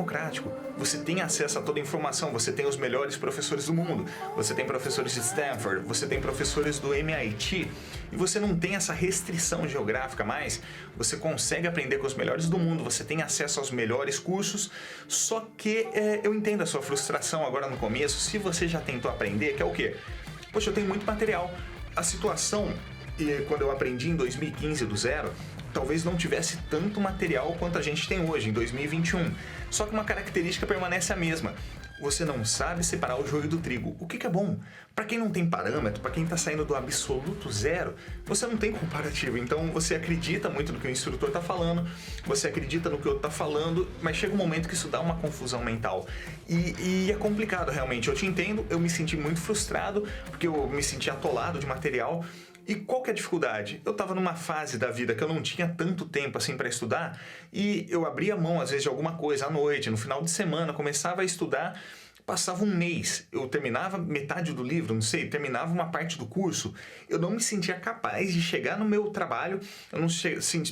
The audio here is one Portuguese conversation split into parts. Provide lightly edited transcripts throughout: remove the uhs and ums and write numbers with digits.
democrático. Você tem acesso a toda a informação, você tem os melhores professores do mundo, você tem professores de Stanford, você tem professores do MIT, e você não tem essa restrição geográfica mais, você consegue aprender com os melhores do mundo, você tem acesso aos melhores cursos, só que eu entendo a sua frustração agora no começo, se você já tentou aprender, que é o quê? Poxa, eu tenho muito material. A situação, quando eu aprendi em 2015 do zero, talvez não tivesse tanto material quanto a gente tem hoje, em 2021. Só que uma característica permanece a mesma. Você não sabe separar o joio do trigo. O que é bom? Para quem não tem parâmetro, para quem está saindo do absoluto zero, você não tem comparativo. Então você acredita muito no que o instrutor está falando, você acredita no que o outro está falando, mas chega um momento que isso dá uma confusão mental. E é complicado realmente. Eu te entendo, eu me senti muito frustrado, porque eu me senti atolado de material. E qual que é a dificuldade? Eu estava numa fase da vida que eu não tinha tanto tempo assim para estudar e eu abria mão às vezes de alguma coisa à noite, no final de semana, começava a estudar, passava um mês, eu terminava metade do livro, não sei, terminava uma parte do curso, eu não me sentia capaz de chegar no meu trabalho, eu não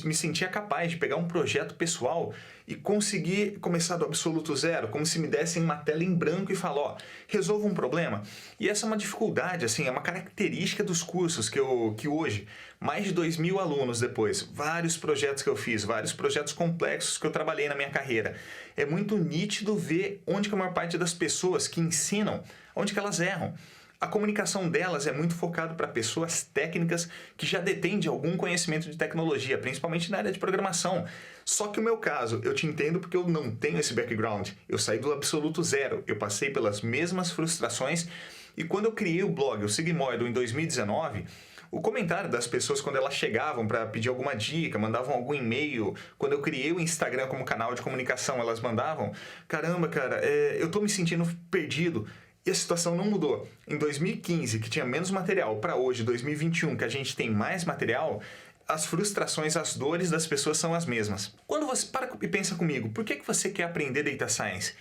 me sentia capaz de pegar um projeto pessoal e conseguir começar do absoluto zero, como se me dessem uma tela em branco e falar, ó, resolva um problema. E essa é uma dificuldade, assim, é uma característica dos cursos que hoje, mais de 2.000 alunos depois, vários projetos que eu fiz, vários projetos complexos que eu trabalhei na minha carreira, é muito nítido ver onde que a maior parte das pessoas que ensinam, onde que elas erram. A comunicação delas é muito focada para pessoas técnicas que já detêm de algum conhecimento de tecnologia, principalmente na área de programação. Só que o meu caso, eu te entendo porque eu não tenho esse background. Eu saí do absoluto zero, eu passei pelas mesmas frustrações e quando eu criei o blog, o Sigmoido, em 2019, o comentário das pessoas quando elas chegavam para pedir alguma dica, mandavam algum e-mail, quando eu criei o Instagram como canal de comunicação, elas mandavam, caramba, cara, eu tô me sentindo perdido. E a situação não mudou. Em 2015, que tinha menos material, para hoje, 2021, que a gente tem mais material, as frustrações, as dores das pessoas são as mesmas. Quando você para e pensa comigo, por que você quer aprender Data Science?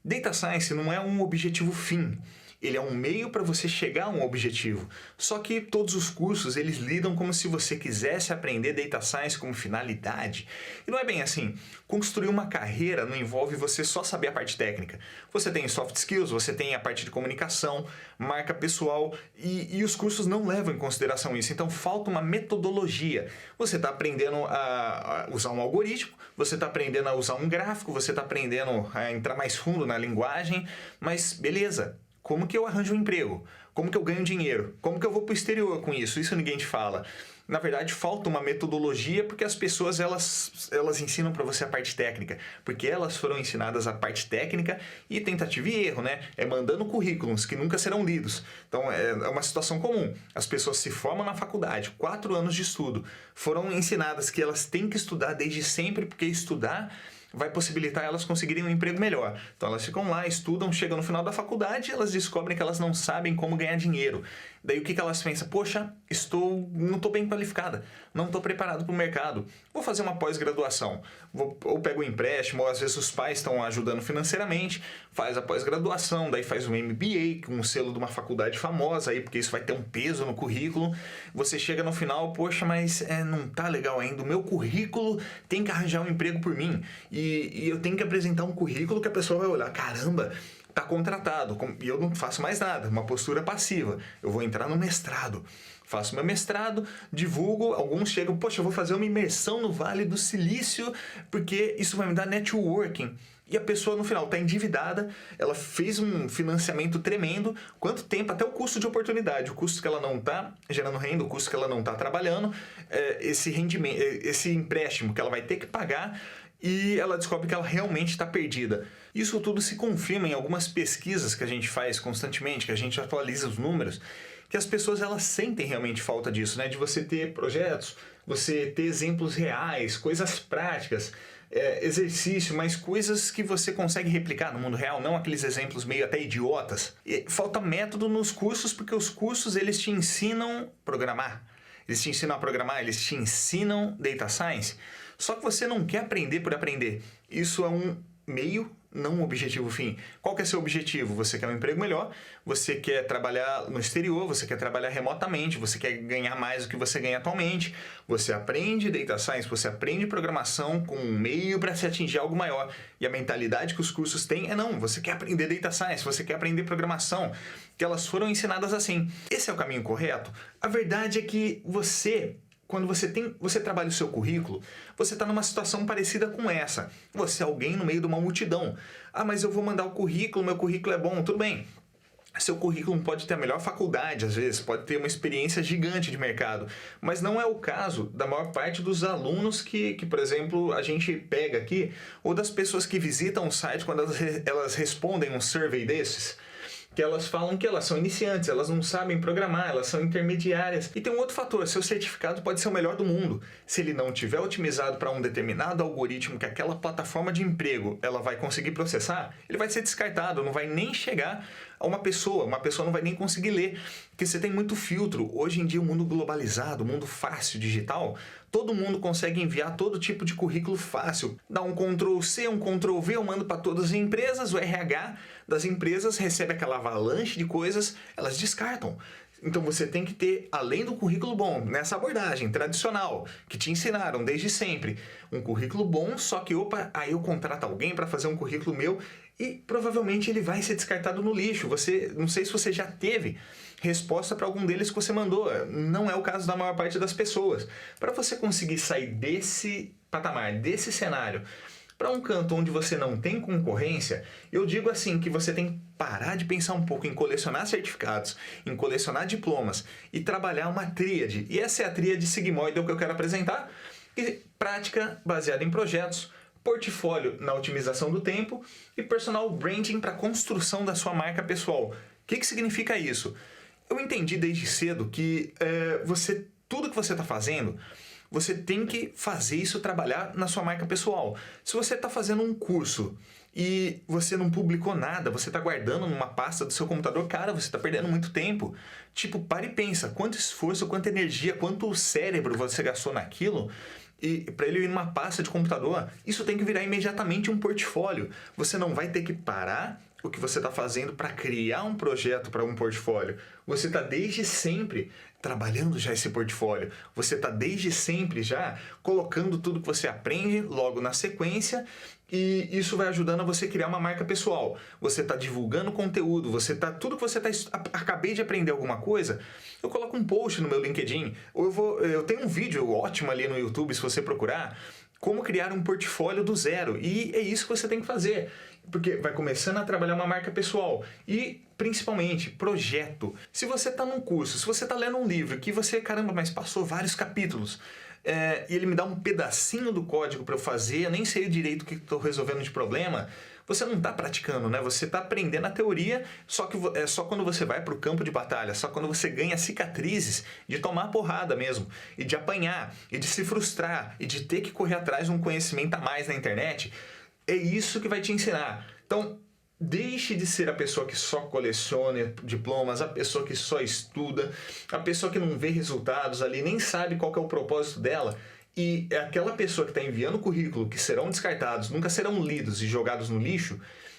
Data Science não é um objetivo fim. Ele é um meio para você chegar a um objetivo. Só que todos os cursos, eles lidam como se você quisesse aprender Data Science como finalidade. E não é bem assim. Construir uma carreira não envolve você só saber a parte técnica. Você tem soft skills, você tem a parte de comunicação, marca pessoal, e os cursos não levam em consideração isso. Então falta uma metodologia. Você está aprendendo a usar um algoritmo, você está aprendendo a usar um gráfico, você está aprendendo a entrar mais fundo na linguagem, mas beleza. Como que eu arranjo um emprego? Como que eu ganho dinheiro? Como que eu vou para o exterior com isso? Isso ninguém te fala. Na verdade, falta uma metodologia porque as pessoas elas ensinam para você a parte técnica. Porque elas foram ensinadas a parte técnica e tentativa e erro, né? É mandando currículos que nunca serão lidos. Então é uma situação comum. As pessoas se formam na faculdade, 4 anos de estudo. Foram ensinadas que elas têm que estudar desde sempre porque estudar vai possibilitar elas conseguirem um emprego melhor. Então elas ficam lá, estudam, chegam no final da faculdade e elas descobrem que elas não sabem como ganhar dinheiro. Daí o que elas pensam? Poxa, não estou bem qualificada, não estou preparado para o mercado. Vou fazer uma pós-graduação. Ou pego um empréstimo, ou às vezes os pais estão ajudando financeiramente, faz a pós-graduação, daí faz um MBA com um selo de uma faculdade famosa, aí, porque isso vai ter um peso no currículo. Você chega no final, poxa, mas não tá legal ainda, o meu currículo tem que arranjar um emprego por mim. E eu tenho que apresentar um currículo que a pessoa vai olhar, caramba, tá contratado, e eu não faço mais nada, uma postura passiva. Eu vou entrar no mestrado, faço meu mestrado, divulgo, alguns chegam, poxa, eu vou fazer uma imersão no Vale do Silício, porque isso vai me dar networking. E a pessoa no final está endividada, ela fez um financiamento tremendo, quanto tempo? Até o custo de oportunidade, o custo que ela não está gerando renda, o custo que ela não está trabalhando, esse rendimento, esse empréstimo que ela vai ter que pagar, e ela descobre que ela realmente está perdida. Isso tudo se confirma em algumas pesquisas que a gente faz constantemente, que a gente atualiza os números, que as pessoas elas sentem realmente falta disso, né? De você ter projetos, você ter exemplos reais, coisas práticas, exercício, mas coisas que você consegue replicar no mundo real, não aqueles exemplos meio até idiotas. E falta método nos cursos, porque os cursos eles te ensinam a programar. Eles te ensinam a programar, eles te ensinam Data Science. Só que você não quer aprender por aprender. Isso é um meio não um objetivo fim. Qual que é seu objetivo? Você quer um emprego melhor, você quer trabalhar no exterior, você quer trabalhar remotamente, você quer ganhar mais do que você ganha atualmente, você aprende Data Science, você aprende programação com um meio para se atingir algo maior. E a mentalidade que os cursos têm é não, você quer aprender Data Science, você quer aprender programação, que elas foram ensinadas assim. Esse é o caminho correto? A verdade é que quando você trabalha o seu currículo, você está numa situação parecida com essa. Você é alguém no meio de uma multidão. Ah, mas eu vou mandar o currículo, meu currículo é bom, tudo bem. Seu currículo pode ter a melhor faculdade, às vezes, pode ter uma experiência gigante de mercado, mas não é o caso da maior parte dos alunos que por exemplo, a gente pega aqui, ou das pessoas que visitam o site quando elas respondem um survey desses, que elas falam que elas são iniciantes, elas não sabem programar, elas são intermediárias. E tem um outro fator, seu certificado pode ser o melhor do mundo. Se ele não tiver otimizado para um determinado algoritmo que aquela plataforma de emprego ela vai conseguir processar, ele vai ser descartado, não vai nem chegar a uma pessoa não vai nem conseguir ler, porque você tem muito filtro. Hoje em dia, o mundo globalizado, o mundo fácil, digital, todo mundo consegue enviar todo tipo de currículo fácil. Dá um Ctrl+C, um Ctrl+V, eu mando para todas as empresas, o RH das empresas recebe aquela avalanche de coisas, elas descartam. Então você tem que ter, além do currículo bom, nessa abordagem tradicional, que te ensinaram desde sempre, um currículo bom, só que aí eu contrato alguém para fazer um currículo meu e provavelmente ele vai ser descartado no lixo. Não sei se você já teve resposta para algum deles que você mandou. Não é o caso da maior parte das pessoas. Para você conseguir sair desse patamar, desse cenário, para um canto onde você não tem concorrência, eu digo assim que você tem que parar de pensar um pouco em colecionar certificados, em colecionar diplomas e trabalhar uma tríade. E essa é a tríade sigmoide que eu quero apresentar. E prática baseada em projetos, portfólio na otimização do tempo e personal branding para a construção da sua marca pessoal. O que significa isso? Eu entendi desde cedo que tudo que você está fazendo, você tem que fazer isso trabalhar na sua marca pessoal. Se você está fazendo um curso e você não publicou nada, você está guardando numa pasta do seu computador, cara, você está perdendo muito tempo. Tipo, para e pensa, quanto esforço, quanta energia, quanto cérebro você gastou naquilo, e para ele ir numa pasta de computador, isso tem que virar imediatamente um portfólio. Você não vai ter que parar o que você está fazendo para criar um projeto para um portfólio. Você está desde sempre trabalhando já esse portfólio. Você está desde sempre já colocando tudo que você aprende logo na sequência e isso vai ajudando a você criar uma marca pessoal. Você está divulgando conteúdo, tudo que você acabei de aprender alguma coisa, eu coloco um post no meu LinkedIn, ou eu tenho um vídeo ótimo ali no YouTube, se você procurar, como criar um portfólio do zero. E é isso que você tem que fazer, porque vai começando a trabalhar uma marca pessoal e, principalmente, projeto. Se você está num curso, se você está lendo um livro que você, caramba, mas passou vários capítulos, e ele me dá um pedacinho do código para eu fazer, eu nem sei direito o que estou resolvendo de problema, você não está praticando, né? Você está aprendendo a teoria, só que é só quando você vai para o campo de batalha, só quando você ganha cicatrizes de tomar porrada mesmo, e de apanhar, e de se frustrar, e de ter que correr atrás de um conhecimento a mais na internet, é isso que vai te ensinar. Então, deixe de ser a pessoa que só coleciona diplomas, a pessoa que só estuda, a pessoa que não vê resultados ali, nem sabe qual que é o propósito dela. E é aquela pessoa que está enviando currículo que serão descartados, nunca serão lidos e jogados no lixo,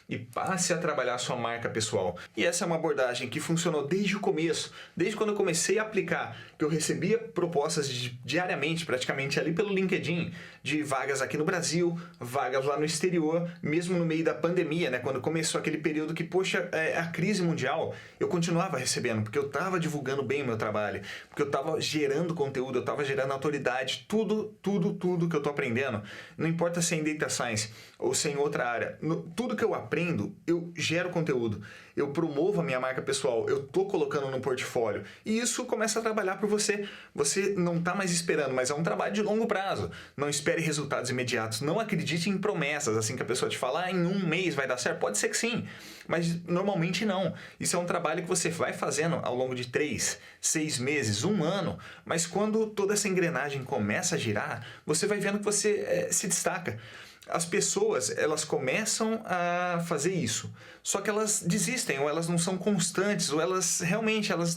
e passe a trabalhar a sua marca pessoal. E essa é uma abordagem que funcionou desde o começo, desde quando eu comecei a aplicar, que eu recebia propostas diariamente, praticamente ali pelo LinkedIn, de vagas aqui no Brasil, vagas lá no exterior, mesmo no meio da pandemia, né, quando começou aquele período que, poxa, a crise mundial, eu continuava recebendo, porque eu estava divulgando bem o meu trabalho, porque eu estava gerando conteúdo, eu estava gerando autoridade, tudo que eu estou aprendendo, não importa se é em Data Science ou se é em outra área, tudo que eu aprendo, eu gero conteúdo, eu promovo a minha marca pessoal, eu estou colocando no portfólio, e isso começa a trabalhar por você. Você não está mais esperando, mas é um trabalho de longo prazo. Não espere resultados imediatos, não acredite em promessas, assim que a pessoa te fala, em um mês vai dar certo, pode ser que sim, mas normalmente não. Isso é um trabalho que você vai fazendo ao longo de 3, 6 meses, 1 ano, mas quando toda essa engrenagem começa a girar, você vai vendo que você se destaca. As pessoas, elas começam a fazer isso, só que elas desistem, ou elas não são constantes, ou elas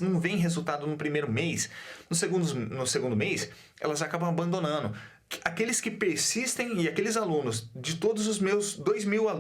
não veem resultado no primeiro mês. No segundo mês, elas acabam abandonando. Aqueles que persistem e aqueles alunos, de todos os meus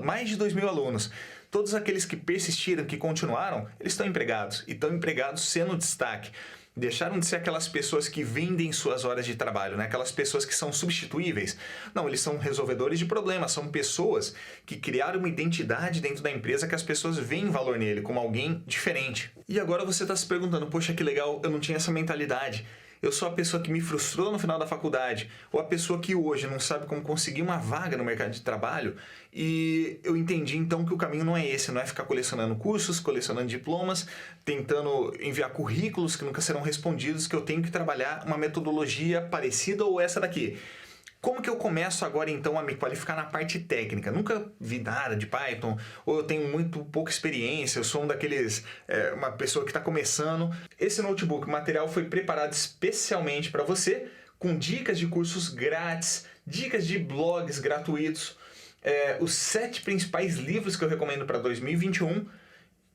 mais de 2.000 alunos, todos aqueles que persistiram, que continuaram, eles estão empregados. E estão empregados sendo destaque. Deixaram de ser aquelas pessoas que vendem suas horas de trabalho, né? Aquelas pessoas que são substituíveis. Não, eles são resolvedores de problemas, são pessoas que criaram uma identidade dentro da empresa que as pessoas veem valor nele, como alguém diferente. E agora você está se perguntando, poxa, que legal, eu não tinha essa mentalidade. Eu sou a pessoa que me frustrou no final da faculdade, ou a pessoa que hoje não sabe como conseguir uma vaga no mercado de trabalho, e eu entendi então que o caminho não é esse, não é ficar colecionando cursos, colecionando diplomas, tentando enviar currículos que nunca serão respondidos, que eu tenho que trabalhar uma metodologia parecida ou essa daqui. Como que eu começo agora então a me qualificar na parte técnica? Nunca vi nada de Python, ou eu tenho muito pouca experiência, eu sou um daqueles, uma pessoa que está começando. Esse notebook, o material foi preparado especialmente para você, com dicas de cursos grátis, dicas de blogs gratuitos, os 7 principais livros que eu recomendo para 2021,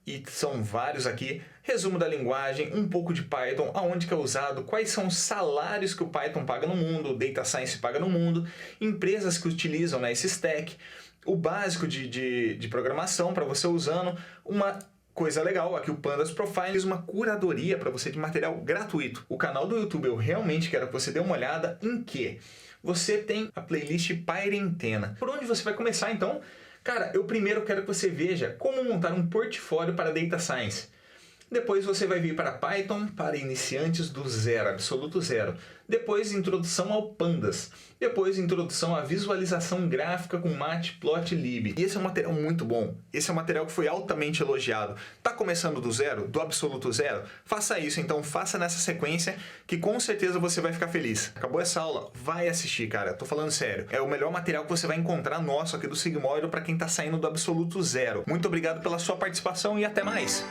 e são vários aqui, resumo da linguagem, um pouco de Python, aonde que é usado, quais são os salários que o Python paga no mundo, o Data Science paga no mundo, empresas que utilizam, né, esse stack, o básico de programação para você usando, uma coisa legal, aqui o Pandas Profiles, uma curadoria para você de material gratuito. O canal do YouTube eu realmente quero que você dê uma olhada em que você tem a playlist Pyrentena. Por onde você vai começar então? Cara, eu primeiro quero que você veja como montar um portfólio para Data Science. Depois você vai vir para Python para iniciantes do zero, absoluto zero. Depois introdução ao Pandas. Depois introdução à visualização gráfica com Matplotlib. E esse é um material muito bom. Esse é um material que foi altamente elogiado. Tá começando do zero, do absoluto zero? Faça isso, então faça nessa sequência que com certeza você vai ficar feliz. Acabou essa aula? Vai assistir, cara. Tô falando sério. É o melhor material que você vai encontrar nosso aqui do Sigmoid para quem tá saindo do absoluto zero. Muito obrigado pela sua participação e até mais!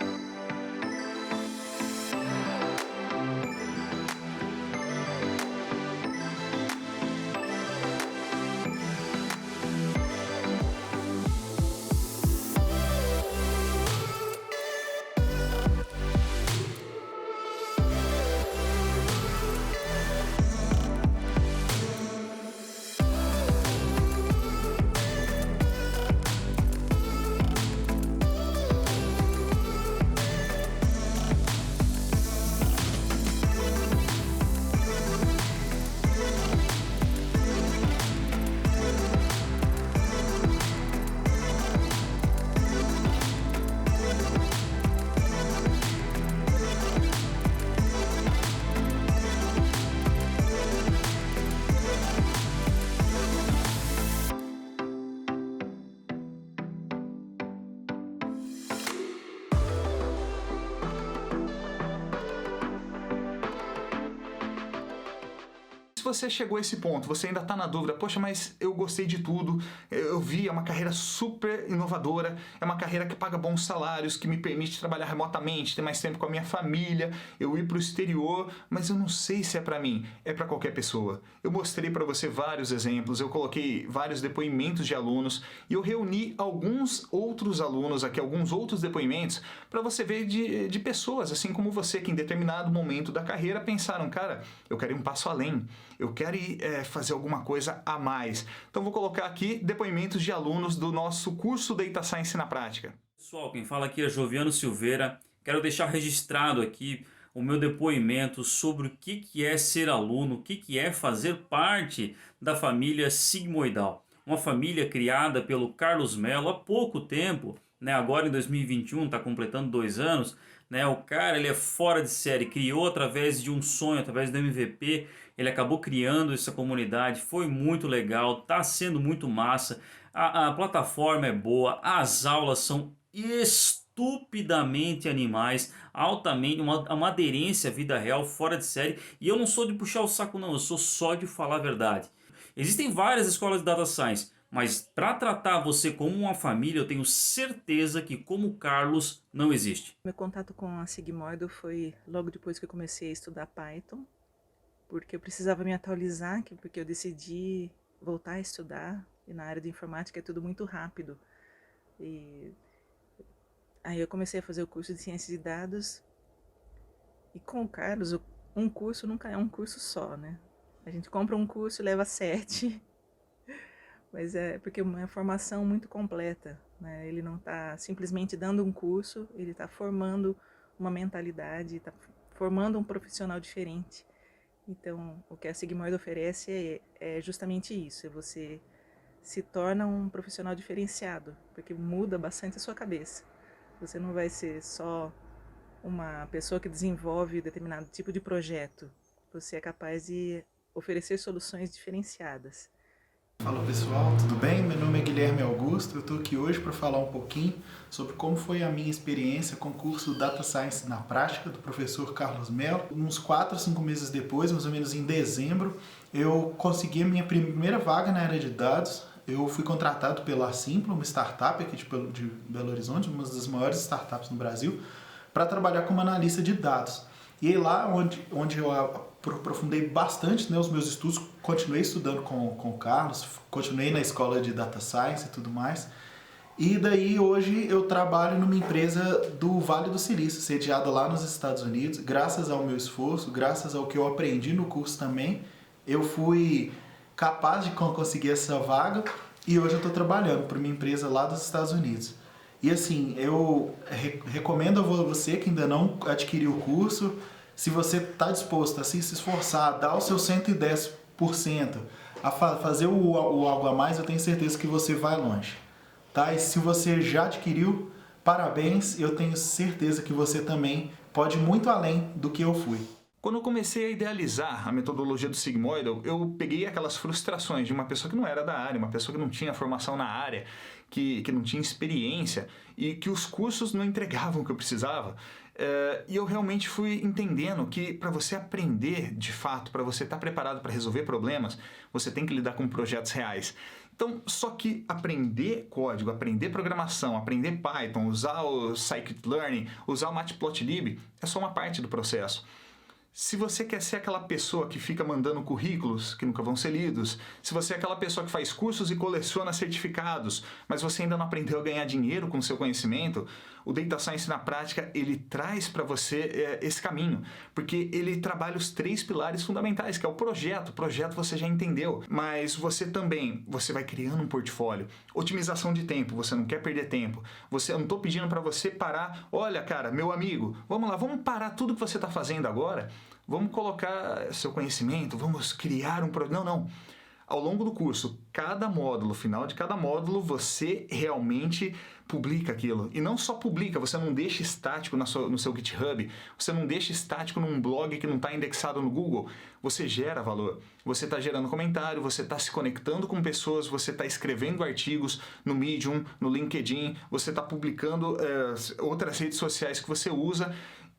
Se você chegou a esse ponto, você ainda está na dúvida, poxa, mas eu gostei de tudo, eu vi, é uma carreira super inovadora, é uma carreira que paga bons salários, que me permite trabalhar remotamente, ter mais tempo com a minha família, eu ir para o exterior, mas eu não sei se é para mim, é para qualquer pessoa. Eu mostrei para você vários exemplos, eu coloquei vários depoimentos de alunos e eu reuni alguns outros alunos aqui, alguns outros depoimentos, para você ver de pessoas, assim como você, que em determinado momento da carreira pensaram, cara, eu quero ir um passo além, eu quero fazer alguma coisa a mais. Então vou colocar aqui depoimentos de alunos do nosso curso Data Science na Prática. Pessoal, quem fala aqui é Joviano Silveira. Quero deixar registrado aqui o meu depoimento sobre o que é ser aluno, o que é fazer parte da família sigmoidal. Uma família criada pelo Carlos Mello há pouco tempo, né? Agora em 2021, está completando 2 anos. Né? O cara, ele é fora de série, criou através de um sonho, através do MVP, ele acabou criando essa comunidade, foi muito legal, está sendo muito massa, a plataforma é boa, as aulas são estupidamente animais, altamente, uma aderência à vida real, fora de série, e eu não sou de puxar o saco não, eu sou só de falar a verdade. Existem várias escolas de Data Science, mas para tratar você como uma família, eu tenho certeza que como o Carlos não existe. Meu contato com a Sigmoid foi logo depois que eu comecei a estudar Python, porque eu precisava me atualizar, porque eu decidi voltar a estudar, e na área de informática é tudo muito rápido. E aí eu comecei a fazer o curso de Ciência de Dados, e com o Carlos, um curso nunca é um curso só, né? A gente compra um curso e leva 7, mas é porque é uma formação muito completa, né? Ele não está simplesmente dando um curso, ele está formando uma mentalidade, está formando um profissional diferente. Então, o que a Sigmoid oferece é justamente isso, você se torna um profissional diferenciado, porque muda bastante a sua cabeça. Você não vai ser só uma pessoa que desenvolve determinado tipo de projeto, você é capaz de oferecer soluções diferenciadas. Fala pessoal, tudo bem? Meu nome é Guilherme Augusto, eu estou aqui hoje para falar um pouquinho sobre como foi a minha experiência com o curso Data Science na Prática do professor Carlos Mello. Uns 4 ou 5 meses depois, mais ou menos em dezembro, eu consegui a minha primeira vaga na área de dados. Eu fui contratado pela Simpla, uma startup aqui de Belo Horizonte, uma das maiores startups no Brasil, para trabalhar como analista de dados. E aí lá onde eu aprofundei bastante, né, os meus estudos, continuei estudando com o Carlos, continuei na escola de Data Science e tudo mais. E daí hoje eu trabalho numa empresa do Vale do Silício, sediada lá nos Estados Unidos. Graças ao meu esforço, graças ao que eu aprendi no curso também, eu fui capaz de conseguir essa vaga e hoje eu estou trabalhando para uma empresa lá dos Estados Unidos. E assim, eu recomendo a você que ainda não adquiriu o curso, se você está disposto a se esforçar, a dar o seu 110%, a fazer o algo a mais, eu tenho certeza que você vai longe. Tá? E se você já adquiriu, parabéns, eu tenho certeza que você também pode ir muito além do que eu fui. Quando eu comecei a idealizar a metodologia do Sigmoidal, eu peguei aquelas frustrações de uma pessoa que não era da área, uma pessoa que não tinha formação na área, que não tinha experiência e que os cursos não entregavam o que eu precisava. E eu realmente fui entendendo que para você aprender de fato, para você estar preparado para resolver problemas, você tem que lidar com projetos reais. Então, só que aprender código, aprender programação, aprender Python, usar o Scikit-learn, usar o Matplotlib é só uma parte do processo. Se você quer ser aquela pessoa que fica mandando currículos que nunca vão ser lidos, se você é aquela pessoa que faz cursos e coleciona certificados, mas você ainda não aprendeu a ganhar dinheiro com o seu conhecimento, o Data Science na Prática, ele traz para você esse caminho, porque ele trabalha os 3 pilares fundamentais, que é o projeto. O projeto você já entendeu, mas você vai criando um portfólio. Otimização de tempo, você não quer perder tempo. Eu não estou pedindo para você parar, olha cara, meu amigo, vamos lá, vamos parar tudo que você está fazendo agora, vamos colocar seu conhecimento, vamos criar um projeto. Não. Ao longo do curso, final de cada módulo, você realmente publica aquilo. E não só publica, você não deixa estático no seu GitHub, você não deixa estático num blog que não está indexado no Google. Você gera valor. Você está gerando comentário, você está se conectando com pessoas, você está escrevendo artigos no Medium, no LinkedIn, você está publicando outras redes sociais que você usa.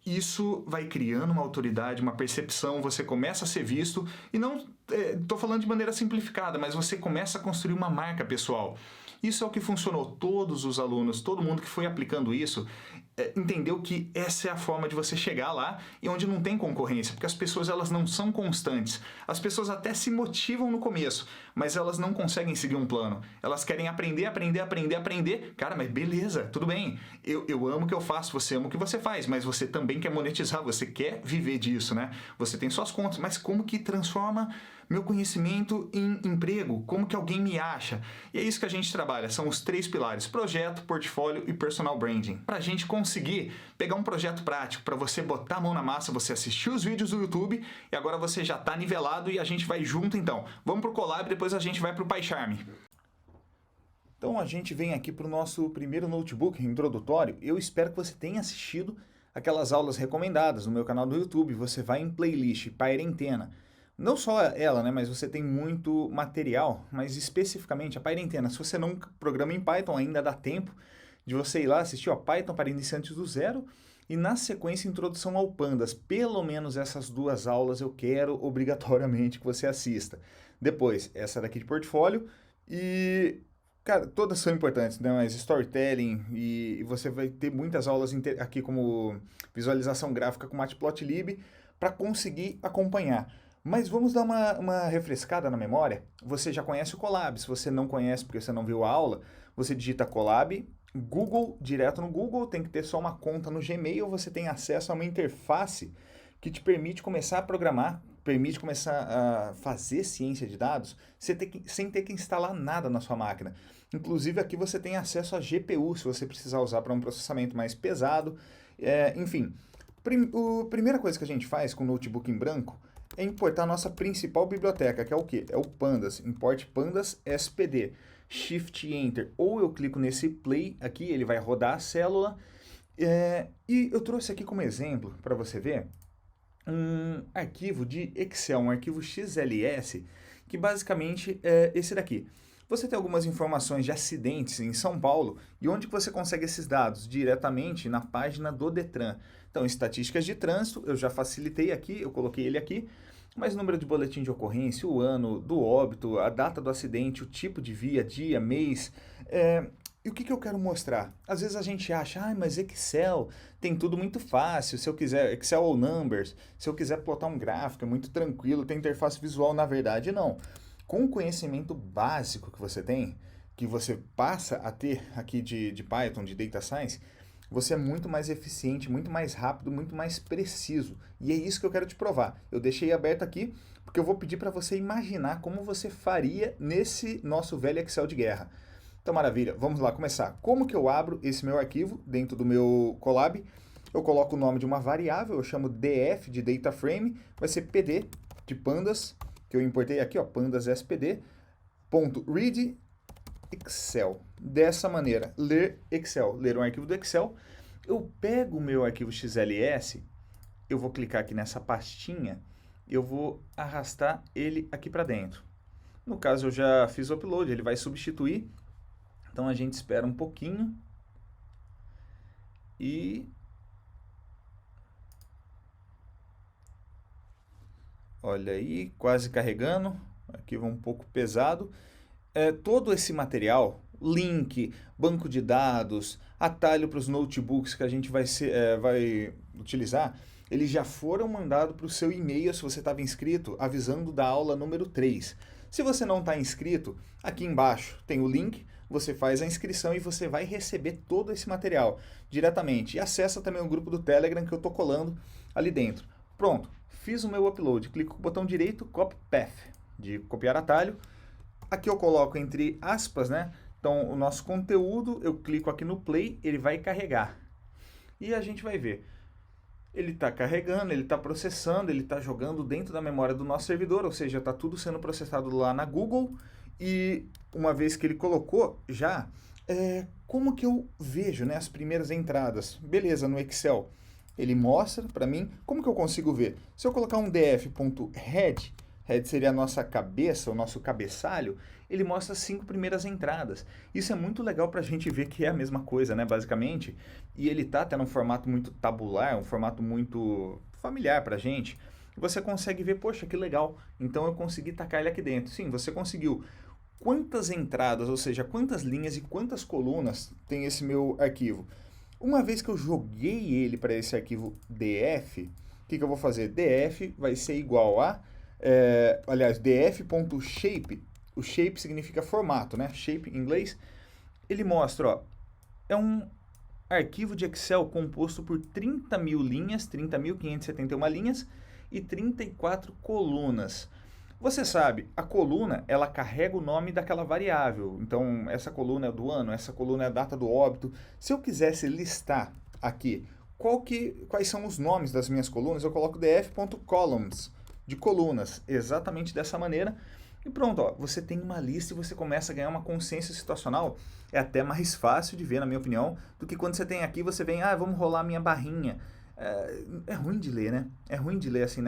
Isso vai criando uma autoridade, uma percepção, você começa a ser visto, e não estou falando de maneira simplificada, mas você começa a construir uma marca pessoal. Isso é o que funcionou. Todos os alunos, todo mundo que foi aplicando isso, entendeu que essa é a forma de você chegar lá e onde não tem concorrência, porque as pessoas elas não são constantes. As pessoas até se motivam no começo, mas elas não conseguem seguir um plano. Elas querem aprender. Cara, mas beleza, tudo bem. Eu amo o que eu faço, você ama o que você faz, mas você também quer monetizar, você quer viver disso, né? Você tem suas contas, mas como que transforma meu conhecimento em emprego? Como que alguém me acha? E é isso que a gente trabalha, são os 3 pilares: projeto, portfólio e personal branding. Para a gente conseguir pegar um projeto prático, para você botar a mão na massa, você assistir os vídeos do YouTube e agora você já está nivelado e a gente vai junto então. Vamos pro Collab, depois a gente vai pro PyCharm. Então a gente vem aqui para o nosso primeiro notebook introdutório. Eu espero que você tenha assistido aquelas aulas recomendadas no meu canal do YouTube. Você vai em playlist Pyrentena. Não só ela, né, mas você tem muito material, mas especificamente a Pyrentena. Se você não programa em Python, ainda dá tempo de você ir lá assistir a Python para iniciantes do zero e na sequência Introdução ao Pandas. Pelo menos essas 2 aulas eu quero obrigatoriamente que você assista. Depois, essa daqui de portfólio e... Cara, todas são importantes, né? Mas storytelling e você vai ter muitas aulas aqui como visualização gráfica com Matplotlib para conseguir acompanhar. Mas vamos dar uma refrescada na memória. Você já conhece o Collab. Se você não conhece porque você não viu a aula, você digita Collab, Google, direto no Google, tem que ter só uma conta no Gmail, você tem acesso a uma interface que te permite começar a programar permite começar a fazer ciência de dados sem ter que instalar nada na sua máquina. Inclusive aqui você tem acesso a GPU, se você precisar usar para um processamento mais pesado. Enfim, a primeira coisa que a gente faz com o notebook em branco é importar a nossa principal biblioteca, que é o quê? É o Pandas. Importe Pandas SPD. Shift Enter. Ou eu clico nesse Play aqui, ele vai rodar a célula. E eu trouxe aqui como exemplo, para você ver, um arquivo de Excel, um arquivo XLS, que basicamente é esse daqui. Você tem algumas informações de acidentes em São Paulo, e onde que você consegue esses dados? Diretamente na página do Detran. Então, estatísticas de trânsito, eu já facilitei aqui, eu coloquei ele aqui, mas número de boletim de ocorrência, o ano do óbito, a data do acidente, o tipo de via, dia, mês. E o que eu quero mostrar? Às vezes a gente acha, mas Excel tem tudo muito fácil, se eu quiser, Excel ou Numbers, se eu quiser plotar um gráfico, é muito tranquilo, tem interface visual, na verdade não. Com o conhecimento básico que você tem, que você passa a ter aqui de Python, de Data Science, você é muito mais eficiente, muito mais rápido, muito mais preciso. E é isso que eu quero te provar. Eu deixei aberto aqui, porque eu vou pedir para você imaginar como você faria nesse nosso velho Excel de guerra. Então, maravilha, vamos lá começar. Como que eu abro esse meu arquivo dentro do meu Colab? Eu coloco o nome de uma variável, eu chamo df de data frame, vai ser pd de pandas, que eu importei aqui, ó, pandas spd, ponto read Excel. Dessa maneira, ler Excel, ler um arquivo do Excel. Eu pego o meu arquivo XLS, eu vou clicar aqui nessa pastinha, eu vou arrastar ele aqui para dentro. No caso, eu já fiz o upload, ele vai substituir. Então a gente espera um pouquinho e olha aí, quase carregando, arquivo um pouco pesado. Todo esse material, link, banco de dados, atalho para os notebooks que a gente vai utilizar, eles já foram mandados para o seu e-mail se você estava inscrito, avisando da aula número 3. Se você não está inscrito, aqui embaixo tem o link. Você faz a inscrição e você vai receber todo esse material diretamente. E acessa também o grupo do Telegram que eu estou colando ali dentro. Pronto, fiz o meu upload. Clico com o botão direito, Copy Path, de copiar atalho. Aqui eu coloco entre aspas, né? Então, o nosso conteúdo, eu clico aqui no Play, ele vai carregar. E a gente vai ver. Ele está carregando, ele está processando, ele está jogando dentro da memória do nosso servidor, ou seja, está tudo sendo processado lá na Google. E uma vez que ele colocou já, como que eu vejo, né, as primeiras entradas? Beleza, no Excel ele mostra para mim, como que eu consigo ver? Se eu colocar um df.head, head seria a nossa cabeça, o nosso cabeçalho, ele mostra as 5 primeiras entradas. Isso é muito legal para a gente ver que é a mesma coisa, né, basicamente. E ele tá até num formato muito tabular, um formato muito familiar para a gente. Você consegue ver, poxa, que legal, então eu consegui tacar ele aqui dentro. Sim, você conseguiu. Quantas entradas, ou seja, quantas linhas e quantas colunas tem esse meu arquivo? Uma vez que eu joguei ele para esse arquivo df, o que eu vou fazer? Df vai ser igual a, df.shape, o shape significa formato, né? Shape em inglês. Ele mostra, ó, é um arquivo de Excel composto por 30.000 linhas, 30.571 linhas e 34 colunas. Você sabe, a coluna, ela carrega o nome daquela variável. Então, essa coluna é do ano, essa coluna é a data do óbito. Se eu quisesse listar aqui quais são os nomes das minhas colunas, eu coloco df.columns, de colunas, exatamente dessa maneira. E pronto, ó, você tem uma lista e você começa a ganhar uma consciência situacional. É até mais fácil de ver, na minha opinião, do que quando você tem aqui, você vem, vamos rolar a minha barrinha. É ruim de ler, né? É ruim de ler assim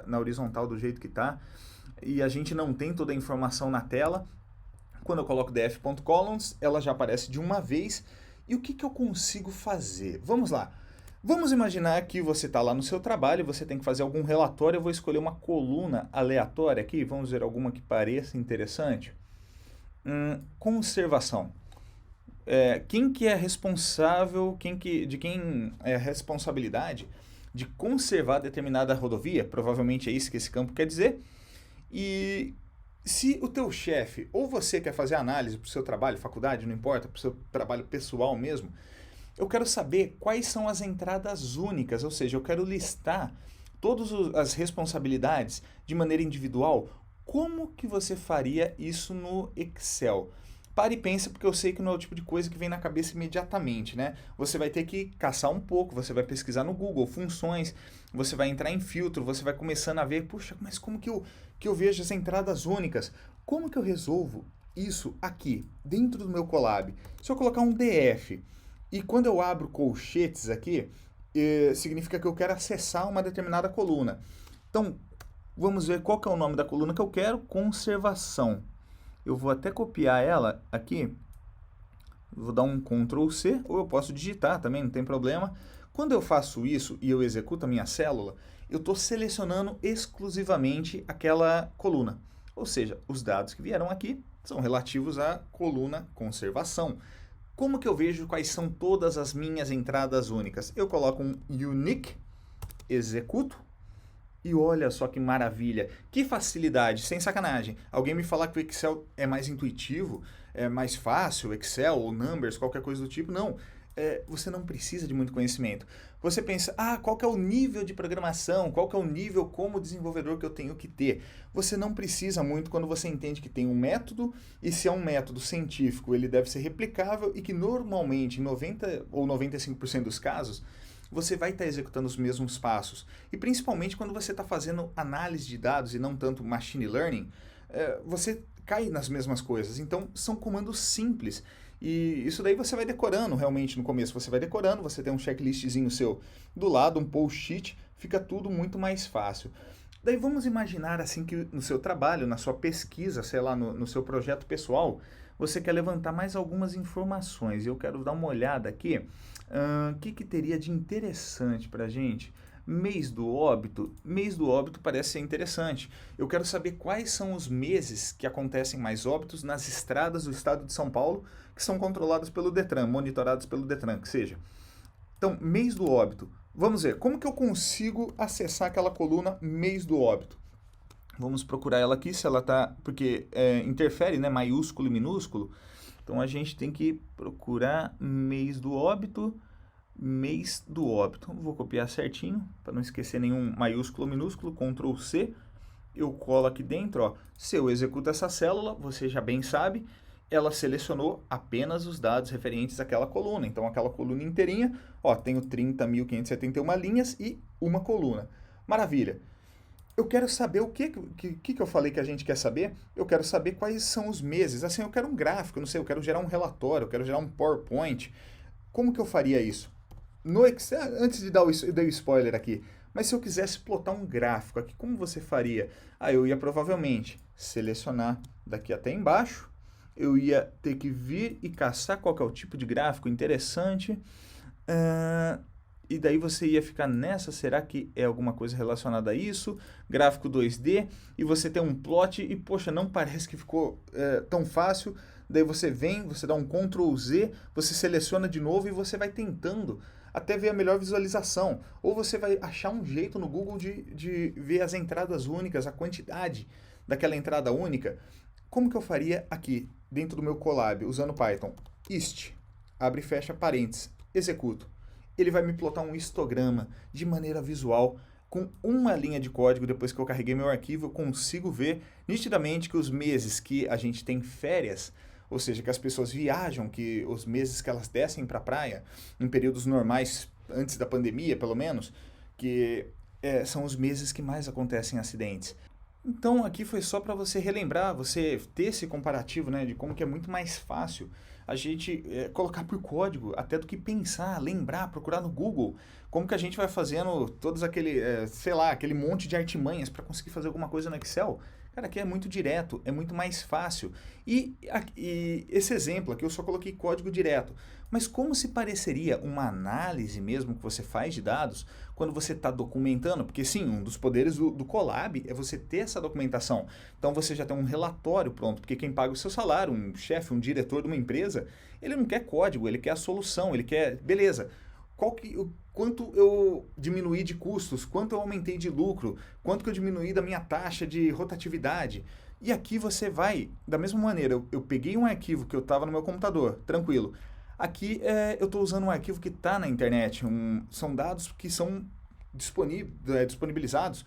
na horizontal do jeito que tá. E a gente não tem toda a informação na tela. Quando eu coloco df.columns, ela já aparece de uma vez. E o que eu consigo fazer? Vamos lá. Vamos imaginar que você está lá no seu trabalho, você tem que fazer algum relatório, eu vou escolher uma coluna aleatória aqui, vamos ver alguma que pareça interessante. Conservação. Quem que é responsável, de quem é a responsabilidade de conservar determinada rodovia? Provavelmente é isso que esse campo quer dizer. E se o teu chefe, ou você quer fazer análise para o seu trabalho, faculdade, não importa, para o seu trabalho pessoal mesmo, eu quero saber quais são as entradas únicas, ou seja, eu quero listar todas as responsabilidades de maneira individual, como que você faria isso no Excel? Pare e pensa, porque eu sei que não é o tipo de coisa que vem na cabeça imediatamente, né? Você vai ter que caçar um pouco, você vai pesquisar no Google funções, você vai entrar em filtro, você vai começando a ver, puxa, mas como que eu vejo as entradas únicas? Como que eu resolvo isso aqui, dentro do meu Colab? Se eu colocar um DF, e quando eu abro colchetes aqui, significa que eu quero acessar uma determinada coluna. Então, vamos ver qual que é o nome da coluna que eu quero, conservação. Eu vou até copiar ela aqui, vou dar um Ctrl C, ou eu posso digitar também, não tem problema. Quando eu faço isso e eu executo a minha célula, eu estou selecionando exclusivamente aquela coluna. Ou seja, os dados que vieram aqui são relativos à coluna conservação. Como que eu vejo quais são todas as minhas entradas únicas? Eu coloco um Unique, executo, e olha só que maravilha, que facilidade, sem sacanagem. Alguém me falar que o Excel é mais intuitivo, é mais fácil, Excel ou Numbers, qualquer coisa do tipo, não. Você não precisa de muito conhecimento. Você pensa, qual que é o nível de programação, qual que é o nível como desenvolvedor que eu tenho que ter? Você não precisa muito quando você entende que tem um método, e se é um método científico, ele deve ser replicável e que normalmente, em 90 ou 95% dos casos, você vai estar executando os mesmos passos. E principalmente quando você está fazendo análise de dados e não tanto machine learning, você cai nas mesmas coisas. Então, são comandos simples. E isso daí você vai decorando realmente no começo. Você vai decorando, você tem um checklistzinho seu do lado, um post-it, fica tudo muito mais fácil. Daí vamos imaginar assim que no seu trabalho, na sua pesquisa, sei lá, no seu projeto pessoal, você quer levantar mais algumas informações. E eu quero dar uma olhada aqui. O que teria de interessante para a gente? Mês do óbito. Mês do óbito parece ser interessante. Eu quero saber quais são os meses que acontecem mais óbitos nas estradas do estado de São Paulo, que são controladas pelo Detran, monitoradas pelo Detran, que seja. Então, mês do óbito. Vamos ver, como que eu consigo acessar aquela coluna mês do óbito? Vamos procurar ela aqui, se ela está... Porque interfere, né? Maiúsculo e minúsculo. Então, a gente tem que procurar mês do óbito, mês do óbito. Vou copiar certinho, para não esquecer nenhum maiúsculo ou minúsculo. Ctrl C. Eu colo aqui dentro, ó. Se eu executo essa célula, você já bem sabe, ela selecionou apenas os dados referentes àquela coluna. Então, aquela coluna inteirinha, ó, tenho 30.571 linhas e uma coluna. Maravilha. Eu quero saber o que eu falei que a gente quer saber. Eu quero saber quais são os meses. Assim, eu quero um gráfico, não sei, eu quero gerar um relatório, eu quero gerar um PowerPoint. Como que eu faria isso? No Excel, antes de dar eu dei o spoiler aqui, mas se eu quisesse plotar um gráfico aqui, como você faria? Eu ia provavelmente selecionar daqui até embaixo, eu ia ter que vir e caçar qual que é o tipo de gráfico interessante, e daí você ia ficar nessa, será que é alguma coisa relacionada a isso? Gráfico 2D, e você tem um plot, e poxa, não parece que ficou tão fácil. Daí você vem, você dá um Ctrl Z, você seleciona de novo e você vai tentando até ver a melhor visualização. Ou você vai achar um jeito no Google de ver as entradas únicas, a quantidade daquela entrada única. Como que eu faria aqui, dentro do meu Colab, usando Python? Hist, abre e fecha parênteses, executo. Ele vai me plotar um histograma de maneira visual, com uma linha de código. Depois que eu carreguei meu arquivo, eu consigo ver nitidamente que os meses que a gente tem férias, ou seja, que as pessoas viajam, que os meses que elas descem para a praia, em períodos normais, antes da pandemia pelo menos, que são os meses que mais acontecem acidentes. Então aqui foi só para você relembrar, você ter esse comparativo, né, de como que é muito mais fácil a gente colocar por código, até do que pensar, lembrar, procurar no Google, como que a gente vai fazendo todos aquele, aquele monte de artimanhas para conseguir fazer alguma coisa no Excel. Cara, aqui é muito direto, é muito mais fácil. E esse exemplo aqui eu só coloquei código direto. Mas como se pareceria uma análise mesmo que você faz de dados quando você está documentando? Porque sim, um dos poderes do Colab é você ter essa documentação. Então você já tem um relatório pronto, porque quem paga o seu salário, um chefe, um diretor de uma empresa, ele não quer código, ele quer a solução, ele quer, beleza, quanto eu diminuí de custos, quanto eu aumentei de lucro, quanto que eu diminuí da minha taxa de rotatividade. E aqui você vai, da mesma maneira, eu peguei um arquivo que eu estava no meu computador, tranquilo. Aqui eu estou usando um arquivo que está na internet, são dados que são disponibilizados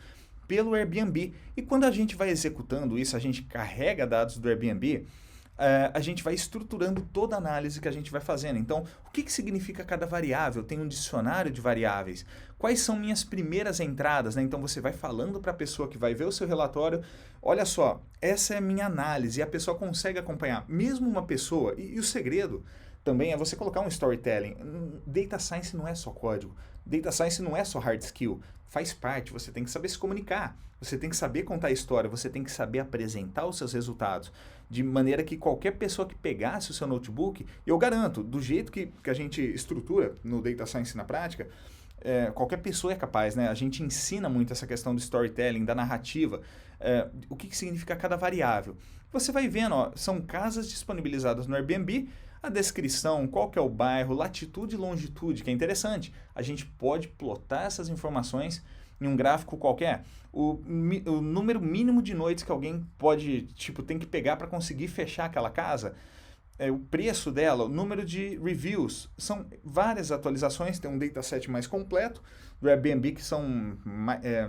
pelo Airbnb. E quando a gente vai executando isso, a gente carrega dados do Airbnb, a gente vai estruturando toda a análise que a gente vai fazendo. Então, o que significa cada variável? Tem um dicionário de variáveis. Quais são minhas primeiras entradas? Né? Então, você vai falando para a pessoa que vai ver o seu relatório, olha só, essa é a minha análise, e a pessoa consegue acompanhar. Mesmo uma pessoa, e o segredo também é você colocar um storytelling. Data Science não é só código. Data Science não é só hard skill. Faz parte, você tem que saber se comunicar. Você tem que saber contar a história, você tem que saber apresentar os seus resultados. De maneira que qualquer pessoa que pegasse o seu notebook, eu garanto, do jeito que a gente estrutura no Data Science na prática, qualquer pessoa é capaz, né? A gente ensina muito essa questão do storytelling, da narrativa, o que significa cada variável. Você vai vendo, ó, são casas disponibilizadas no Airbnb, a descrição, qual que é o bairro, latitude e longitude, que é interessante. A gente pode plotar essas informações em um gráfico qualquer. O número mínimo de noites que alguém tem que pegar para conseguir fechar aquela casa, o preço dela, o número de reviews, são várias atualizações, tem um dataset mais completo do Airbnb que são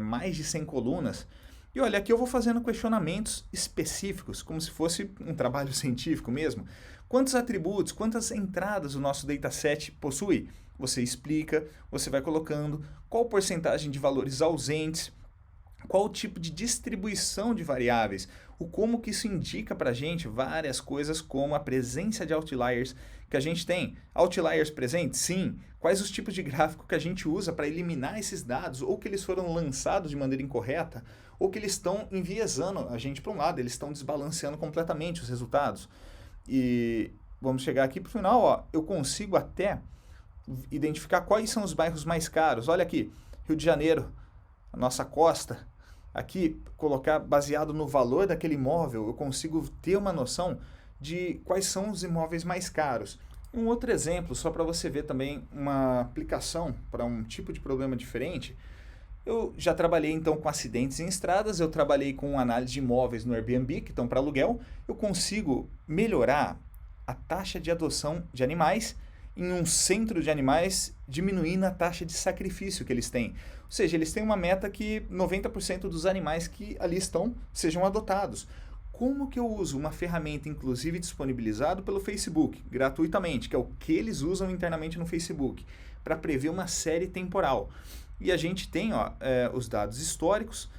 mais de 100 colunas. E olha, aqui eu vou fazendo questionamentos específicos, como se fosse um trabalho científico mesmo. Quantos atributos, quantas entradas o nosso dataset possui? Você explica, você vai colocando qual porcentagem de valores ausentes, qual o tipo de distribuição de variáveis, como que isso indica para a gente várias coisas como a presença de outliers que a gente tem. Outliers presentes? Sim. Quais os tipos de gráfico que a gente usa para eliminar esses dados, ou que eles foram lançados de maneira incorreta, ou que eles estão enviesando a gente para um lado, eles estão desbalanceando completamente os resultados. E vamos chegar aqui para o final, ó, eu consigo até identificar quais são os bairros mais caros. Olha aqui, Rio de Janeiro, a nossa costa. Aqui, colocar baseado no valor daquele imóvel, eu consigo ter uma noção de quais são os imóveis mais caros. Um outro exemplo, só para você ver também uma aplicação para um tipo de problema diferente. Eu já trabalhei então com acidentes em estradas, eu trabalhei com análise de imóveis no Airbnb, que estão para aluguel. Eu consigo melhorar a taxa de adoção de animais em um centro de animais, diminuindo a taxa de sacrifício que eles têm. Ou seja, eles têm uma meta que 90% dos animais que ali estão sejam adotados. Como que eu uso uma ferramenta, inclusive disponibilizada pelo Facebook, gratuitamente, que é o que eles usam internamente no Facebook, para prever uma série temporal? E a gente tem os dados históricos,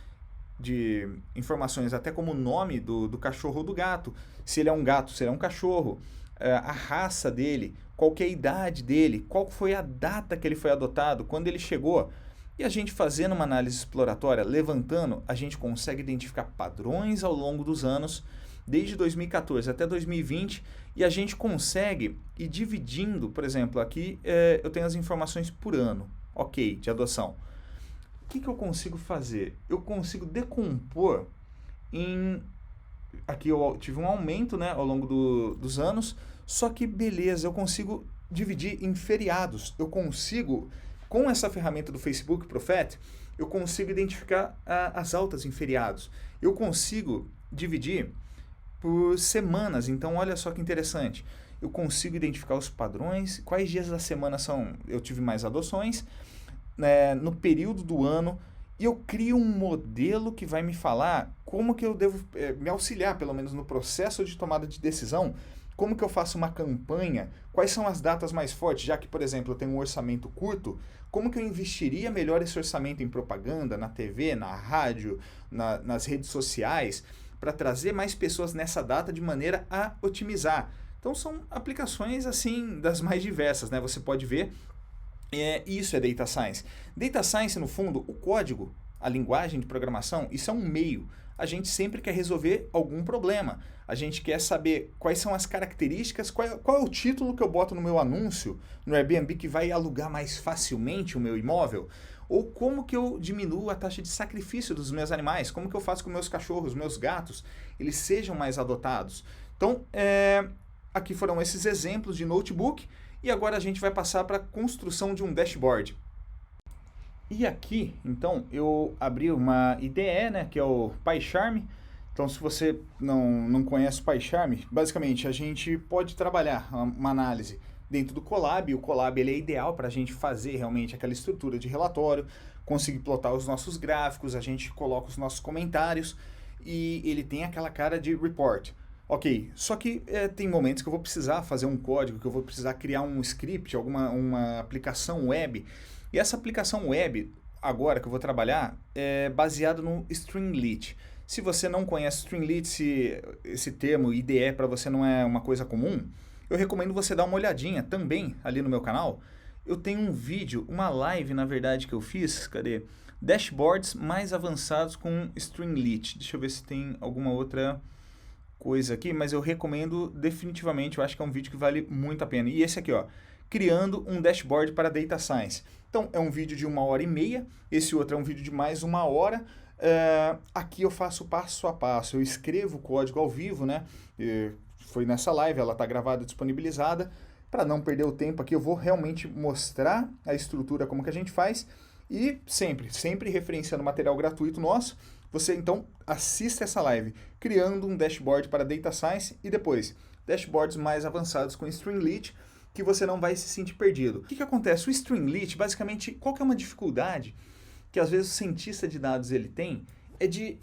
de informações até como o nome do cachorro ou do gato, se ele é um gato, se ele é um cachorro, a raça dele, qual que é a idade dele, qual foi a data que ele foi adotado, quando ele chegou. E a gente fazendo uma análise exploratória, levantando, a gente consegue identificar padrões ao longo dos anos, desde 2014 até 2020, e a gente consegue ir dividindo, por exemplo, aqui eu tenho as informações por ano, ok, de adoção. O que eu consigo fazer? Eu consigo decompor em... Aqui eu tive um aumento, né, ao longo dos anos, só que beleza, eu consigo dividir em feriados. Eu consigo, com essa ferramenta do Facebook Prophet, eu consigo identificar as altas em feriados. Eu consigo dividir por semanas, então olha só que interessante. Eu consigo identificar os padrões, quais dias da semana eu tive mais adoções, no período do ano, e eu crio um modelo que vai me falar como que eu devo me auxiliar, pelo menos no processo de tomada de decisão, como que eu faço uma campanha, quais são as datas mais fortes, já que, por exemplo, eu tenho um orçamento curto, como que eu investiria melhor esse orçamento em propaganda, na TV, na rádio, nas redes sociais, para trazer mais pessoas nessa data de maneira a otimizar. Então são aplicações assim das mais diversas, né? Você pode ver, isso é Data Science. Data Science, no fundo, o código, a linguagem de programação, isso é um meio. A gente sempre quer resolver algum problema. A gente quer saber quais são as características, qual é o título que eu boto no meu anúncio no Airbnb que vai alugar mais facilmente o meu imóvel, ou como que eu diminuo a taxa de sacrifício dos meus animais, como que eu faço com meus cachorros, meus gatos, eles sejam mais adotados. Então, aqui foram esses exemplos de notebook, e agora a gente vai passar para a construção de um dashboard. E aqui, então, eu abri uma IDE, né, que é o PyCharm. Então, se você não conhece o PyCharm, basicamente a gente pode trabalhar uma análise dentro do Colab. O Colab ele é ideal para a gente fazer realmente aquela estrutura de relatório, conseguir plotar os nossos gráficos, a gente coloca os nossos comentários e ele tem aquela cara de report. Ok, só que tem momentos que eu vou precisar fazer um código, que eu vou precisar criar um script, uma aplicação web. E essa aplicação web, agora que eu vou trabalhar, é baseada no Streamlit. Se você não conhece Streamlit, se esse termo IDE para você não é uma coisa comum, eu recomendo você dar uma olhadinha também ali no meu canal. Eu tenho um vídeo, uma live na verdade que eu fiz, cadê? Dashboards mais avançados com Streamlit. Deixa eu ver se tem alguma outra coisa aqui, mas eu recomendo definitivamente, eu acho que é um vídeo que vale muito a pena. E esse aqui, ó, criando um dashboard para Data Science. Então, é um vídeo de 1h30, esse outro é um vídeo de mais 1 hora. Aqui eu faço passo a passo, eu escrevo o código ao vivo, né? Foi nessa live, ela está gravada e disponibilizada. Para não perder o tempo aqui, eu vou realmente mostrar a estrutura, como que a gente faz. E sempre referenciando material gratuito nosso. Você, então, assista essa live, criando um dashboard para Data Science e depois, dashboards mais avançados com Streamlit, que você não vai se sentir perdido. O que acontece? O Streamlit, basicamente, qual que é uma dificuldade que às vezes o cientista de dados ele tem, é de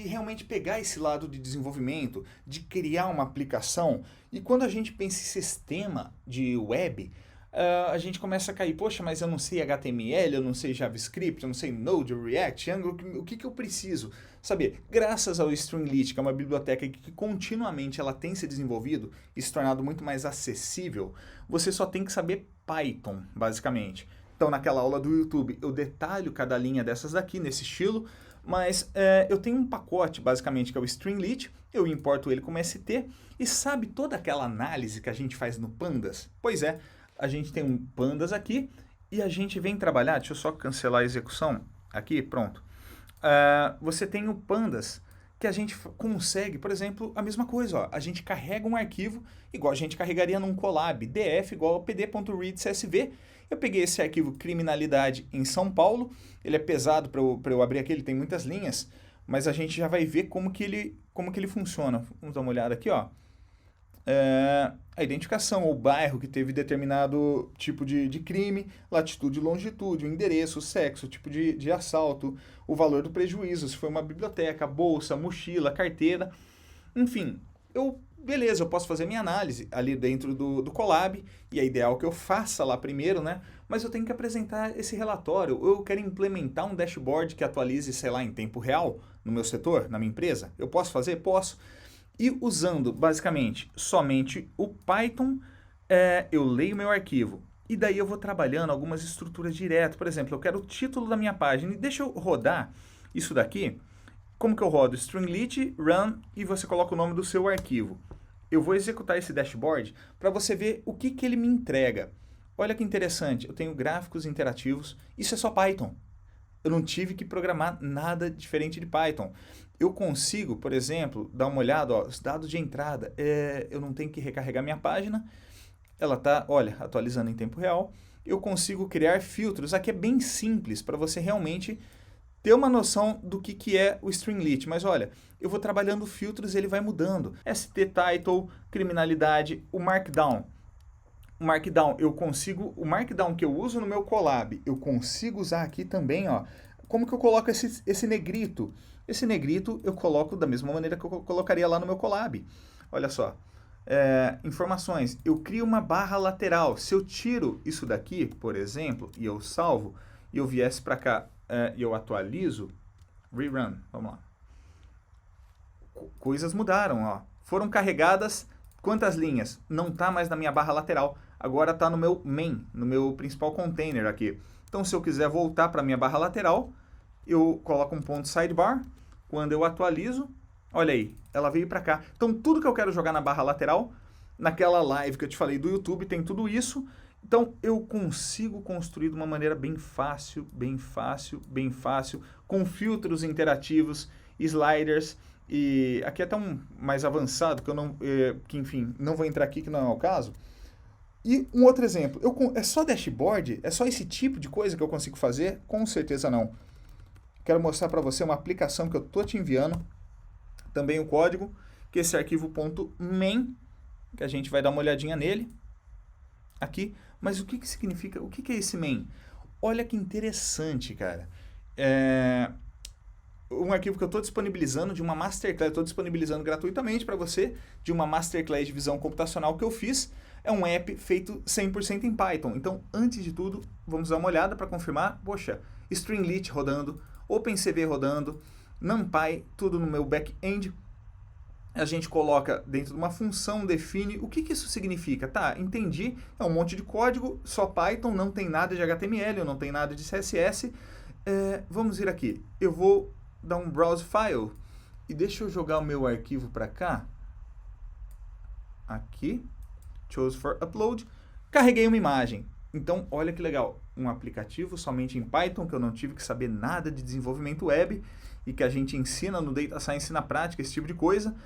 realmente pegar esse lado de desenvolvimento, de criar uma aplicação, e quando a gente pensa em sistema de web, a gente começa a cair, poxa, mas eu não sei HTML, eu não sei JavaScript, eu não sei Node, React, Angular, o que eu preciso saber? Graças ao Streamlit, que é uma biblioteca que continuamente ela tem se desenvolvido e se tornado muito mais acessível, você só tem que saber Python, basicamente. Então, naquela aula do YouTube, eu detalho cada linha dessas daqui, nesse estilo, mas eu tenho um pacote, basicamente, que é o Streamlit, eu importo ele como ST, e sabe toda aquela análise que a gente faz no Pandas? Pois é, a gente tem um Pandas aqui, e a gente vem trabalhar, deixa eu só cancelar a execução, aqui, pronto. Você tem o Pandas, que a gente consegue, por exemplo, a mesma coisa, ó, a gente carrega um arquivo, igual a gente carregaria num Colab, df igual a pd.read CSV. Eu peguei esse arquivo criminalidade em São Paulo, ele é pesado para eu abrir aqui, ele tem muitas linhas, mas a gente já vai ver como que ele funciona. Vamos dar uma olhada aqui, ó. A identificação, o bairro que teve determinado tipo de crime, latitude e longitude, o endereço, o sexo, o tipo de assalto, o valor do prejuízo, se foi uma biblioteca, bolsa, mochila, carteira, enfim, beleza, eu posso fazer minha análise ali dentro do Colab, e é ideal que eu faça lá primeiro, né? Mas eu tenho que apresentar esse relatório, ou eu quero implementar um dashboard que atualize, sei lá, em tempo real no meu setor, na minha empresa. Eu posso fazer? Posso. E usando, basicamente, somente o Python, eu leio meu arquivo. E daí eu vou trabalhando algumas estruturas direto. Por exemplo, eu quero o título da minha página. E deixa eu rodar isso daqui. Como que eu rodo? Streamlit, run, e você coloca o nome do seu arquivo. Eu vou executar esse dashboard para você ver o que ele me entrega. Olha que interessante, eu tenho gráficos interativos. Isso é só Python. Eu não tive que programar nada diferente de Python. Eu consigo, por exemplo, dar uma olhada, ó, os dados de entrada. Eu não tenho que recarregar minha página. Ela está, olha, atualizando em tempo real. Eu consigo criar filtros. Aqui é bem simples para você realmente ter uma noção do que é o Streamlit. Mas olha, eu vou trabalhando filtros e ele vai mudando. ST Title, criminalidade, o Markdown. O Markdown, o Markdown que eu uso no meu Colab, eu consigo usar aqui também, ó. Como que eu coloco esse negrito? Esse negrito eu coloco da mesma maneira que eu colocaria lá no meu Colab. Olha só. Informações. Eu crio uma barra lateral. Se eu tiro isso daqui, por exemplo, e eu salvo, e eu viesse para cá e eu atualizo, rerun, vamos lá. Coisas mudaram, ó. Foram carregadas quantas linhas? Não está mais na minha barra lateral. Agora está no meu main, no meu principal container aqui. Então, se eu quiser voltar para a minha barra lateral, eu coloco um ponto sidebar. Quando eu atualizo, olha aí, ela veio para cá. Então, tudo que eu quero jogar na barra lateral, naquela live que eu te falei do YouTube, tem tudo isso. Então, eu consigo construir de uma maneira bem fácil, com filtros interativos, sliders, e aqui é até um mais avançado, que enfim, não vou entrar aqui, que não é o caso. E um outro exemplo, é só dashboard? É só esse tipo de coisa que eu consigo fazer? Com certeza não. Quero mostrar para você uma aplicação que eu estou te enviando, também o código, que é esse arquivo .main, que a gente vai dar uma olhadinha nele. aqui. Mas o que significa, o que é esse main? Olha que interessante, cara. Um arquivo que eu estou disponibilizando de uma Masterclass, estou disponibilizando gratuitamente para você, de uma Masterclass de visão computacional que eu fiz. É um app feito 100% em Python. Então, antes de tudo, vamos dar uma olhada para confirmar. Poxa, Streamlit rodando, OpenCV rodando, NumPy, tudo no meu back-end. A gente coloca dentro de uma função, define. O que isso significa? Tá, entendi. É um monte de código, só Python, não tem nada de HTML, não tem nada de CSS. Vamos ir aqui. Eu vou dar um browse file e deixa eu jogar o meu arquivo para cá. Aqui. Choose for upload. Carreguei uma imagem. Então, olha que legal. Um aplicativo somente em Python, que eu não tive que saber nada de desenvolvimento web e que a gente ensina no Data Science na prática, esse tipo de coisa.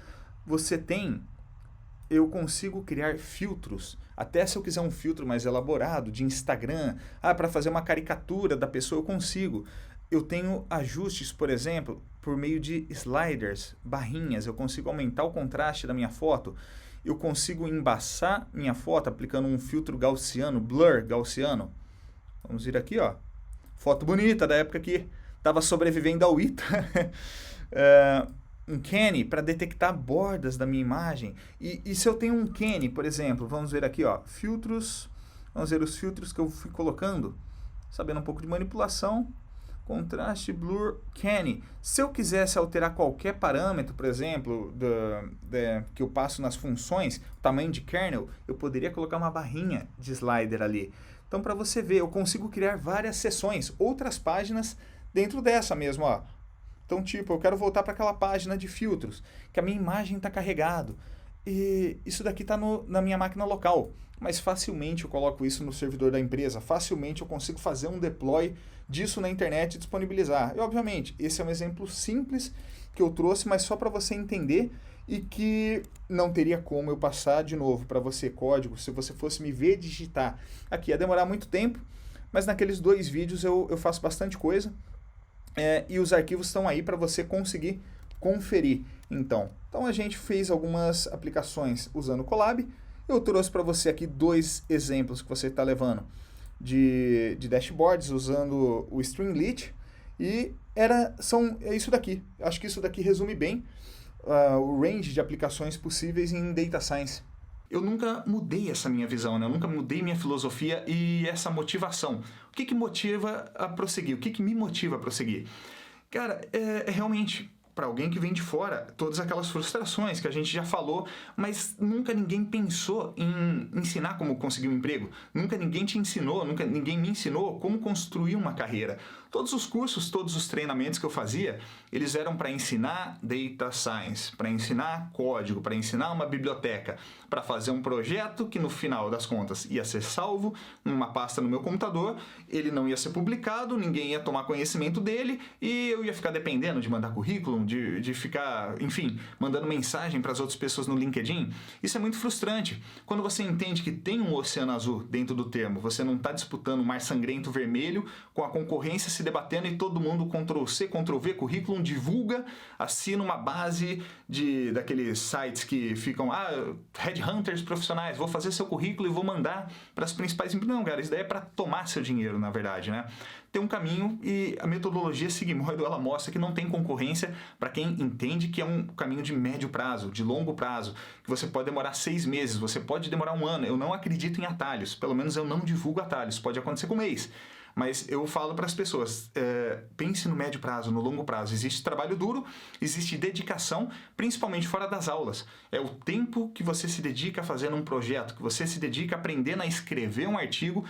Eu consigo criar filtros, até se eu quiser um filtro mais elaborado, de Instagram, para fazer uma caricatura da pessoa, eu consigo. Eu tenho ajustes, por exemplo, por meio de sliders, barrinhas, eu consigo aumentar o contraste da minha foto, eu consigo embaçar minha foto aplicando um filtro gaussiano, blur gaussiano. Vamos vir aqui, ó. Foto bonita da época que estava sobrevivendo ao ITA. Um Kenny para detectar bordas da minha imagem. E se eu tenho um Kenny, por exemplo, vamos ver aqui, ó, filtros. Vamos ver os filtros que eu fui colocando. Sabendo um pouco de manipulação. Contraste, blur, Kenny. Se eu quisesse alterar qualquer parâmetro, por exemplo, que eu passo nas funções, o tamanho de kernel, eu poderia colocar uma barrinha de slider ali. Então, para você ver, eu consigo criar várias seções, outras páginas dentro dessa mesmo, ó. Então, tipo, eu quero voltar para aquela página de filtros, que a minha imagem está carregado. E isso daqui está na minha máquina local, mas facilmente eu coloco isso no servidor da empresa, facilmente eu consigo fazer um deploy disso na internet e disponibilizar. E, obviamente, esse é um exemplo simples que eu trouxe, mas só para você entender e que não teria como eu passar de novo para você código, se você fosse me ver digitar. Aqui ia demorar muito tempo, mas naqueles 2 vídeos eu faço bastante coisa. E os arquivos estão aí para você conseguir conferir. Então a gente fez algumas aplicações usando o Colab. Eu trouxe para você aqui 2 exemplos que você está levando de dashboards usando o Streamlit. E é isso daqui. Acho que isso daqui resume bem o range de aplicações possíveis em Data Science. Eu nunca mudei essa minha visão, né? Eu nunca mudei minha filosofia e essa motivação. O que motiva a prosseguir? O que me motiva a prosseguir? Cara, é realmente, para alguém que vem de fora, todas aquelas frustrações que a gente já falou, mas nunca ninguém pensou em ensinar como conseguir um emprego. Nunca ninguém te ensinou, nunca ninguém me ensinou como construir uma carreira. Todos os cursos, todos os treinamentos que eu fazia, eles eram para ensinar Data Science, para ensinar código, para ensinar uma biblioteca, para fazer um projeto que no final das contas ia ser salvo numa pasta no meu computador, ele não ia ser publicado, ninguém ia tomar conhecimento dele e eu ia ficar dependendo de mandar currículo, de ficar, enfim, mandando mensagem para as outras pessoas no LinkedIn. Isso é muito frustrante. Quando você entende que tem um oceano azul dentro do termo, você não está disputando o mar sangrento vermelho com a concorrência se debatendo e todo mundo Ctrl+C, Ctrl+V, currículo, divulga, assina uma base daqueles sites que ficam, headhunters profissionais, vou fazer seu currículo e vou mandar para as principais empresas. Não, cara, isso daí é para tomar seu dinheiro, na verdade, né? Tem um caminho e a metodologia Sigmoid, ela mostra que não tem concorrência para quem entende que é um caminho de médio prazo, de longo prazo, que você pode demorar 6 meses, você pode demorar 1 ano. Eu não acredito em atalhos, pelo menos eu não divulgo atalhos, pode acontecer com um mês. Mas eu falo para as pessoas, pense no médio prazo, no longo prazo. Existe trabalho duro, existe dedicação, principalmente fora das aulas. É o tempo que você se dedica a fazer um projeto, que você se dedica a aprendendo a escrever um artigo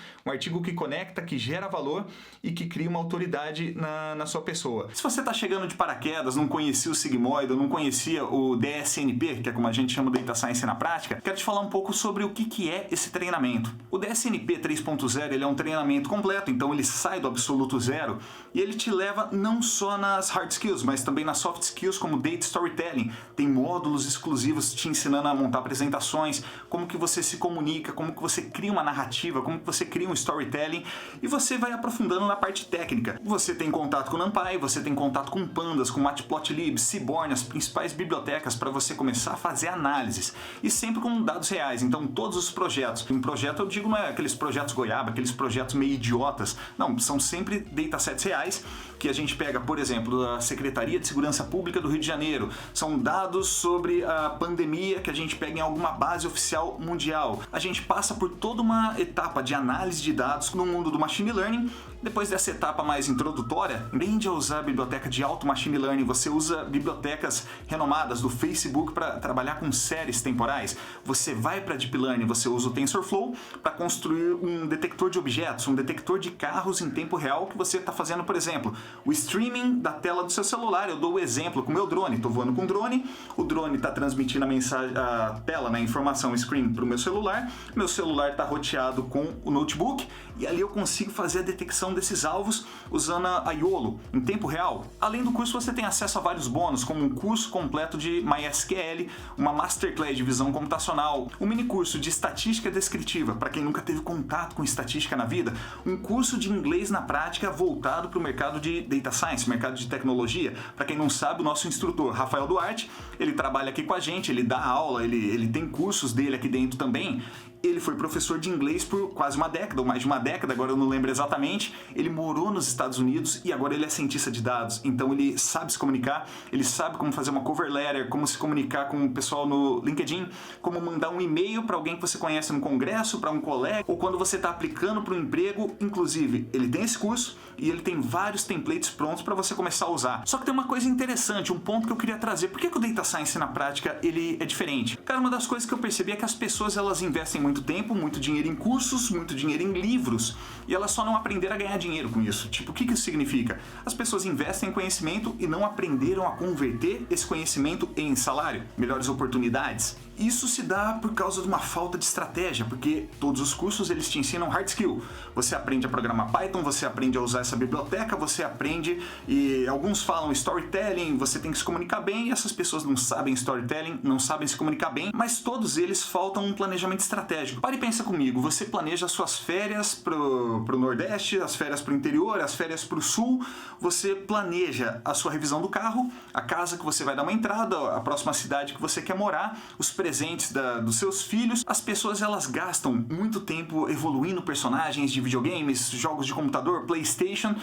que conecta, que gera valor e que cria uma autoridade na sua pessoa. Se você está chegando de paraquedas, não conhecia o Sigmoid, ou não conhecia o DSNP, que é como a gente chama o Data Science na prática, quero te falar um pouco sobre o que é esse treinamento. O DSNP 3.0 ele é um treinamento completo, então ele sai do absoluto zero e ele te leva não só nas hard skills, mas também nas soft skills como data storytelling. Tem módulos exclusivos te ensinando a montar apresentações, como que você se comunica, como que você cria uma narrativa, como que você cria um storytelling e você vai aprofundando na parte técnica. Você tem contato com o NumPy, você tem contato com Pandas, com Matplotlib, Seaborn, as principais bibliotecas para você começar a fazer análises. E sempre com dados reais. Então todos os projetos. Um projeto, eu digo, não é aqueles projetos goiaba, aqueles projetos meio idiotas. Não, são sempre datasets reais que a gente pega, por exemplo, da Secretaria de Segurança Pública do Rio de Janeiro. São dados sobre a pandemia que a gente pega em alguma base oficial mundial. A gente passa por toda uma etapa de análise de dados no mundo do machine learning. Depois dessa etapa mais introdutória, além de usar a biblioteca de alto machine learning, você usa bibliotecas renomadas do Facebook para trabalhar com séries temporais. Você vai para Deep Learning, você usa o TensorFlow para construir um detector de objetos, um detector de carros em tempo real que você está fazendo, por exemplo, o streaming da tela do seu celular. Eu dou o exemplo com o meu drone. Estou voando com um drone, o drone está transmitindo a tela, a informação, o screen para o meu celular está roteado com o notebook e ali eu consigo fazer a detecção desses alvos usando a YOLO em tempo real. Além do curso, você tem acesso a vários bônus, como um curso completo de MySQL, uma Masterclass de visão computacional, um mini curso de estatística descritiva, para quem nunca teve contato com estatística na vida, um curso de inglês na prática voltado para o mercado de Data Science, mercado de tecnologia. Para quem não sabe, o nosso instrutor, Rafael Duarte, ele trabalha aqui com a gente, ele dá aula, ele tem cursos dele aqui dentro também. Ele foi professor de inglês por quase uma década, ou mais de uma década, agora eu não lembro exatamente. Ele morou nos Estados Unidos e agora ele é cientista de dados. Então ele sabe se comunicar, ele sabe como fazer uma cover letter, como se comunicar com o pessoal no LinkedIn, como mandar um e-mail para alguém que você conhece no congresso, para um colega, ou quando você está aplicando para um emprego. Inclusive, ele tem esse curso e ele tem vários templates prontos para você começar a usar. Só que tem uma coisa interessante, um ponto que eu queria trazer. Por que o Data Science na prática ele é diferente? Cara, uma das coisas que eu percebi é que as pessoas elas investem muito tempo, muito dinheiro em cursos, muito dinheiro em livros, e elas só não aprenderam a ganhar dinheiro com isso. Tipo, o que isso significa? As pessoas investem em conhecimento e não aprenderam a converter esse conhecimento em salário, melhores oportunidades. Isso se dá por causa de uma falta de estratégia, porque todos os cursos eles te ensinam hard skill. Você aprende a programar Python, você aprende a usar essa biblioteca, você aprende, e alguns falam storytelling, você tem que se comunicar bem, e essas pessoas não sabem storytelling, não sabem se comunicar bem, mas todos eles faltam um planejamento estratégico. Para e pensa comigo, você planeja as suas férias pro Nordeste, as férias pro interior, as férias pro Sul, você planeja a sua revisão do carro, a casa que você vai dar uma entrada, a próxima cidade que você quer morar, os presentes dos seus filhos. As pessoas elas gastam muito tempo evoluindo personagens de videogames, jogos de computador, PlayStation,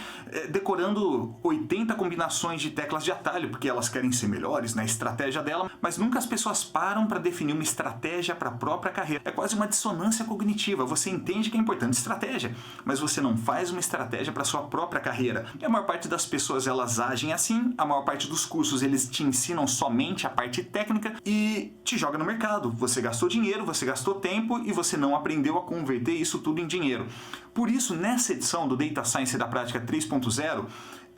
decorando 80 combinações de teclas de atalho, porque elas querem ser melhores na estratégia dela, mas nunca as pessoas param para definir uma estratégia para a própria carreira. É quase uma dissonância cognitiva. Você entende que é importante estratégia, mas você não faz uma estratégia para sua própria carreira. E a maior parte das pessoas elas agem assim, a maior parte dos cursos eles te ensinam somente a parte técnica e te joga no mercado. Você gastou dinheiro, você gastou tempo e você não aprendeu a converter isso tudo em dinheiro. Por isso, nessa edição do Data Science da Prática 3.0,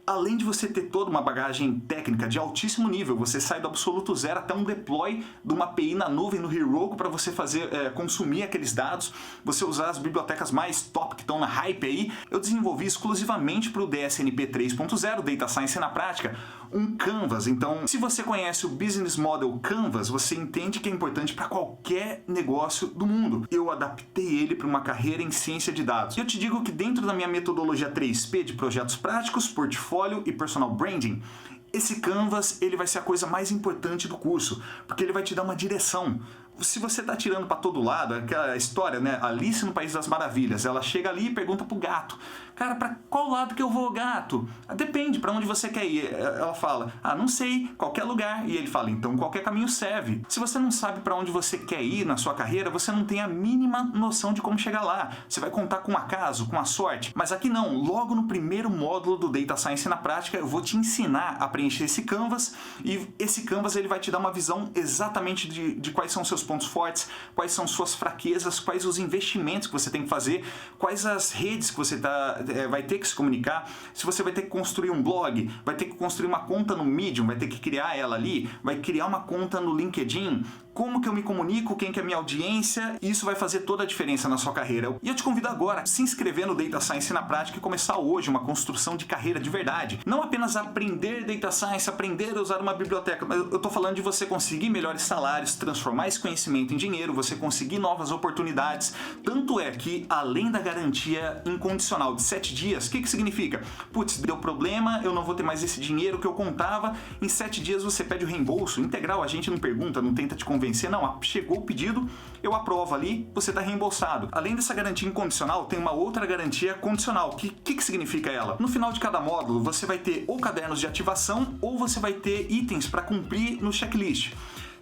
além de você ter toda uma bagagem técnica de altíssimo nível, você sai do absoluto zero até um deploy de uma API na nuvem no Heroku para você fazer consumir aqueles dados, você usar as bibliotecas mais top que estão na hype aí. Eu desenvolvi exclusivamente para o DSNP 3.0, Data Science na Prática, um Canvas. Então, se você conhece o Business Model Canvas, você entende que é importante para qualquer negócio do mundo. Eu adaptei ele para uma carreira em ciência de dados. E eu te digo que dentro da minha metodologia 3P de projetos práticos, portfólio e personal branding, esse Canvas ele vai ser a coisa mais importante do curso, porque ele vai te dar uma direção. Se você está tirando para todo lado, aquela história, né? Alice no País das Maravilhas, ela chega ali e pergunta pro gato: cara, para qual lado que eu vou, gato? Depende, para onde você quer ir. Ela fala: não sei, qualquer lugar. E ele fala: então qualquer caminho serve. Se você não sabe para onde você quer ir na sua carreira, você não tem a mínima noção de como chegar lá. Você vai contar com o acaso, com a sorte. Mas aqui não, logo no primeiro módulo do Data Science na Prática, eu vou te ensinar a preencher esse Canvas, e esse Canvas ele vai te dar uma visão exatamente de quais são seus pontos fortes, quais são suas fraquezas, quais os investimentos que você tem que fazer, quais as redes que você vai ter que se comunicar, se você vai ter que construir um blog, vai ter que construir uma conta no Medium, vai ter que criar ela ali, vai criar uma conta no LinkedIn, como que eu me comunico, quem que é a minha audiência, e isso vai fazer toda a diferença na sua carreira. E eu te convido agora a se inscrever no Data Science na Prática e começar hoje uma construção de carreira de verdade. Não apenas aprender Data Science, aprender a usar uma biblioteca, mas eu tô falando de você conseguir melhores salários, transformar esse conhecimento em dinheiro, você conseguir novas oportunidades. Tanto é que, além da garantia incondicional de 7 dias, o que significa? Putz, deu problema, eu não vou ter mais esse dinheiro que eu contava, em 7 dias você pede o reembolso integral, a gente não pergunta, não tenta te convencer, não, chegou o pedido, eu aprovo ali, você está reembolsado. Além dessa garantia incondicional, tem uma outra garantia condicional. O que significa ela? No final de cada módulo, você vai ter ou cadernos de ativação ou você vai ter itens para cumprir no checklist.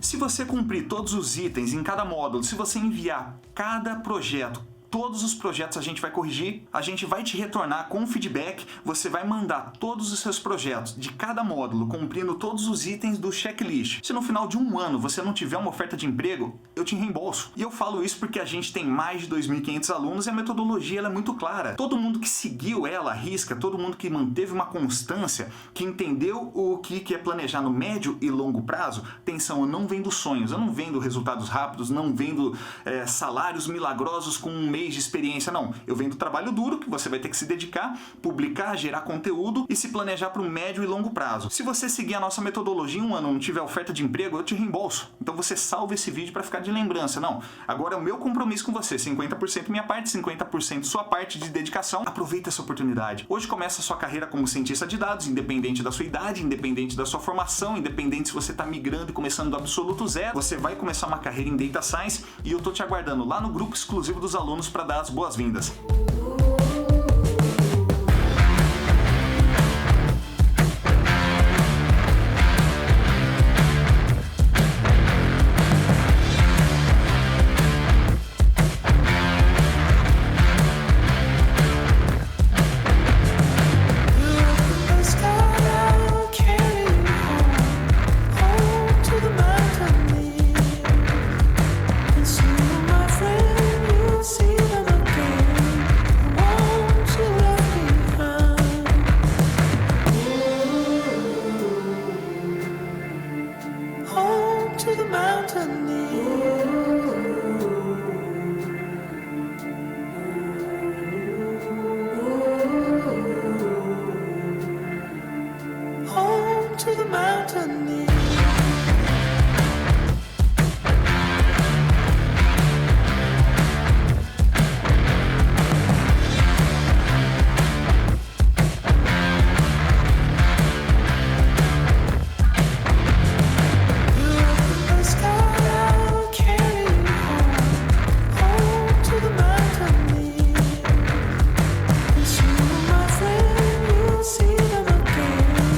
Se você cumprir todos os itens em cada módulo, se você enviar cada projeto, todos os projetos a gente vai corrigir, a gente vai te retornar com feedback, você vai mandar todos os seus projetos de cada módulo, cumprindo todos os itens do checklist. Se no final de um ano você não tiver uma oferta de emprego, eu te reembolso. E eu falo isso porque a gente tem mais de 2.500 alunos e a metodologia ela é muito clara. Todo mundo que seguiu ela à risca, todo mundo que manteve uma constância, que entendeu o que é planejar no médio e longo prazo, atenção, eu não vendo sonhos, eu não vendo resultados rápidos, não vendo salários milagrosos com um mês de experiência, não. Eu vendo trabalho duro, que você vai ter que se dedicar, publicar, gerar conteúdo e se planejar para o médio e longo prazo. Se você seguir a nossa metodologia em um ano não tiver oferta de emprego, eu te reembolso. Então você salva esse vídeo para ficar de lembrança. Não, agora é o meu compromisso com você. 50% minha parte, 50% sua parte de dedicação. Aproveita essa oportunidade. Hoje começa a sua carreira como cientista de dados, independente da sua idade, independente da sua formação, independente se você está migrando e começando do absoluto zero. Você vai começar uma carreira em Data Science e eu tô te aguardando lá no grupo exclusivo dos alunos para dar as boas-vindas.